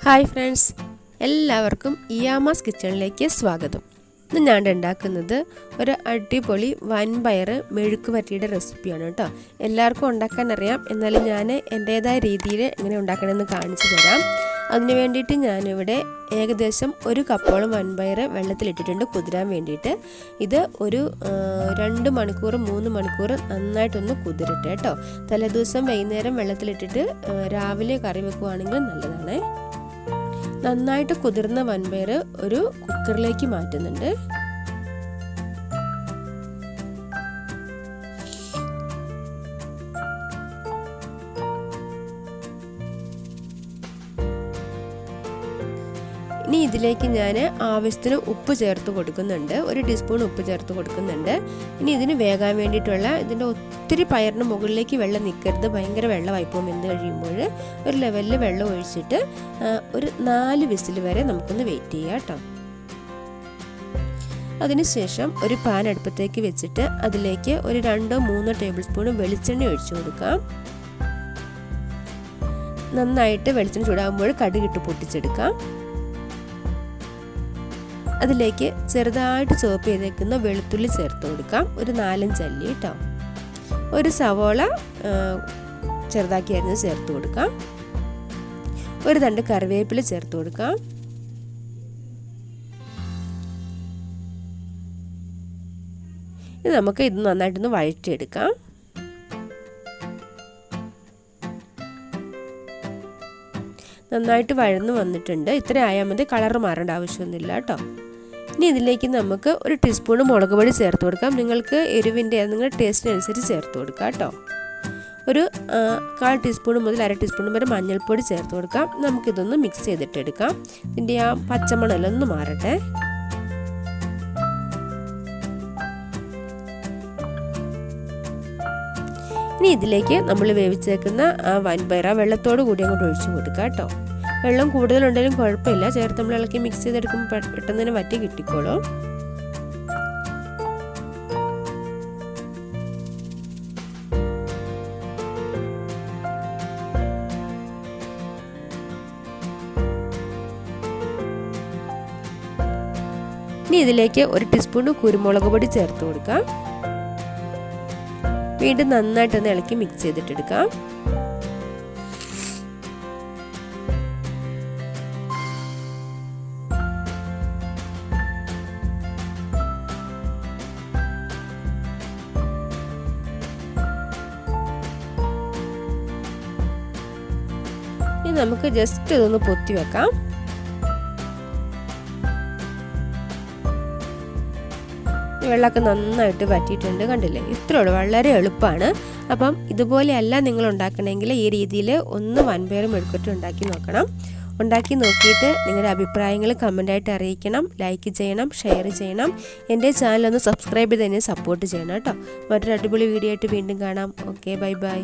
Hi friends, എല്ലാവർക്കും ഇയാമാസ് കിച്ചണിലേക്ക് സ്വാഗതം. ഇന്ന് ഞാൻ ഉണ്ടാക്കുന്നത് ഒരു അടിപൊളി വൻപയർ മെഴുക്ക് വരട്ടിയുടെ റെസിപ്പിയാണ് കേട്ടോ. എല്ലാവർക്കും ഉണ്ടാക്കാൻ അറിയാം, എന്നാലും ഞാൻ എൻ്റേതായ രീതിയിൽ എങ്ങനെ ഉണ്ടാക്കണമെന്ന് കാണിച്ചു തരാം. അതിന് വേണ്ടിയിട്ട് ഞാനിവിടെ ഏകദേശം 1 കപ്പോളം വൻപയർ വെള്ളത്തിലിട്ടിട്ടുണ്ട് കുതിരാൻ വേണ്ടിയിട്ട്. ഇത് ഒരു 2 മണിക്കൂർ 3 മണിക്കൂർ നന്നായിട്ടൊന്ന് കുതിരട്ടെ കേട്ടോ. തലേദിവസം വൈകുന്നേരം വെള്ളത്തിലിട്ടിട്ട് രാവിലെ കറി വെക്കുവാണെങ്കിൽ നല്ലതാണ്. നന്നായിട്ട് കുതിർന്ന വൻപയർ ഒരു കുക്കറിലേക്ക് മാറ്റുന്നുണ്ട്. ഇനി ഇതിലേക്ക് ഞാൻ ആവശ്യത്തിന് ഉപ്പ് ചേർത്ത് കൊടുക്കുന്നുണ്ട്. 1 ടീസ്പൂൺ ഉപ്പ് ചേർത്ത് കൊടുക്കുന്നുണ്ട്. ഇനി ഇതിന് വേകാൻ വേണ്ടിയിട്ടുള്ള ഇതിൻ്റെ ഒത്തിരി പയറിന് മുകളിലേക്ക് വെള്ളം നിൽക്കരുത്, ഭയങ്കര വെള്ളമായി പോകും. വെന്ത് കഴിയുമ്പോൾ ഒരു ലെവലിൽ വെള്ളം ഒഴിച്ചിട്ട് ഒരു 4 വിസിൽ വരെ നമുക്കൊന്ന് വെയിറ്റ് ചെയ്യാം കേട്ടോ. അതിനുശേഷം ഒരു പാൻ അടുപ്പത്തേക്ക് വെച്ചിട്ട് അതിലേക്ക് ഒരു 2-3 ടേബിൾ സ്പൂൺ വെളിച്ചെണ്ണ ഒഴിച്ചു കൊടുക്കാം. നന്നായിട്ട് വെളിച്ചെണ്ണ ചൂടാകുമ്പോൾ കടുകിട്ട് പൊട്ടിച്ചെടുക്കാം. അതിലേക്ക് ചെറുതായിട്ട് ചോപ്പ് ചെയ്തേക്കുന്ന വെളുത്തുള്ളി ചേർത്ത് കൊടുക്കാം, ഒരു 4-5 അല്ലി കേട്ടോ. ഒരു സവോള ചെറുതാക്കി അരിഞ്ഞ് ചേർത്ത് കൊടുക്കാം. ഒരു തണ്ട് കറിവേപ്പില ചേർത്ത് കൊടുക്കാം. ഇനി നമുക്ക് ഇത് നന്നായിട്ടൊന്ന് വഴറ്റിയെടുക്കാം. നന്നായിട്ട് വഴന്ന് വന്നിട്ടുണ്ട്. ഇത്ര ആയാൽ മതി, കളർ മാറേണ്ട ആവശ്യമൊന്നുമില്ല കേട്ടോ. ഇനി ഇതിലേക്ക് നമുക്ക് 1 ടീസ്പൂൺ മുളക് പൊടി ചേർത്ത് കൊടുക്കാം. നിങ്ങൾക്ക് എരിവിൻ്റെ നിങ്ങളുടെ ടേസ്റ്റിനനുസരിച്ച് ചേർത്ത് കൊടുക്കാം കേട്ടോ. ഒരു 1/4 ടീസ്പൂൺ മുതൽ 1/2 ടീസ്പൂൺ വരെ മഞ്ഞൾപ്പൊടി ചേർത്ത് കൊടുക്കാം. നമുക്കിതൊന്ന് മിക്സ് ചെയ്തിട്ടെടുക്കാം. ഇതിൻ്റെ ആ പച്ചമണമെല്ലാം ഒന്ന് മാറട്ടെ. ഇനി ഇതിലേക്ക് നമ്മൾ വേവിച്ചേക്കുന്ന ആ വൻപയർ വെള്ളത്തോട് കൂടി അങ്ങോട്ട് ഒഴിച്ചു കൊടുക്കുക കേട്ടോ. വെള്ളം കൂടുതലുണ്ടെങ്കിലും കുഴപ്പമില്ല, ചേർത്ത് നമ്മൾ ഇളക്കി മിക്സ് ചെയ്തെടുക്കുമ്പോൾ പെട്ടെന്ന് തന്നെ വറ്റി കിട്ടിക്കോളും. ഇനി ഇതിലേക്ക് 1 ടീസ്പൂൺ കുരുമുളക് പൊടി ചേർത്ത് കൊടുക്കാം. വീണ്ടും നന്നായിട്ടൊന്ന് ഇളക്കി മിക്സ് ചെയ്തിട്ടെടുക്കാം. ഇനി നമുക്ക് ജസ്റ്റ് ഇതൊന്ന് പൊത്തി വെക്കാം. വെള്ളമൊക്കെ നന്നായിട്ട് വറ്റിയിട്ടുണ്ട്, കണ്ടില്ലേ? ഇത്രയുള്ളൂ, വളരെ എളുപ്പമാണ്. അപ്പം ഇതുപോലെയല്ല നിങ്ങൾ ഉണ്ടാക്കണമെങ്കിൽ ഈ രീതിയിൽ ഒന്ന് വൻപയർ മെഴുക്കുവരട്ടി ഉണ്ടാക്കി നോക്കണം. ഉണ്ടാക്കി നോക്കിയിട്ട് നിങ്ങളുടെ അഭിപ്രായങ്ങൾ കമൻ്റായിട്ട് അറിയിക്കണം. ലൈക്ക് ചെയ്യണം, ഷെയർ ചെയ്യണം. എൻ്റെ ചാനൽ ഒന്ന് സബ്സ്ക്രൈബ് ചെയ്ത് തന്നെ സപ്പോർട്ട് ചെയ്യണം കേട്ടോ. മറ്റൊരു അടിപൊളി വീഡിയോ ആയിട്ട് വീണ്ടും കാണാം. Okay, bye bye.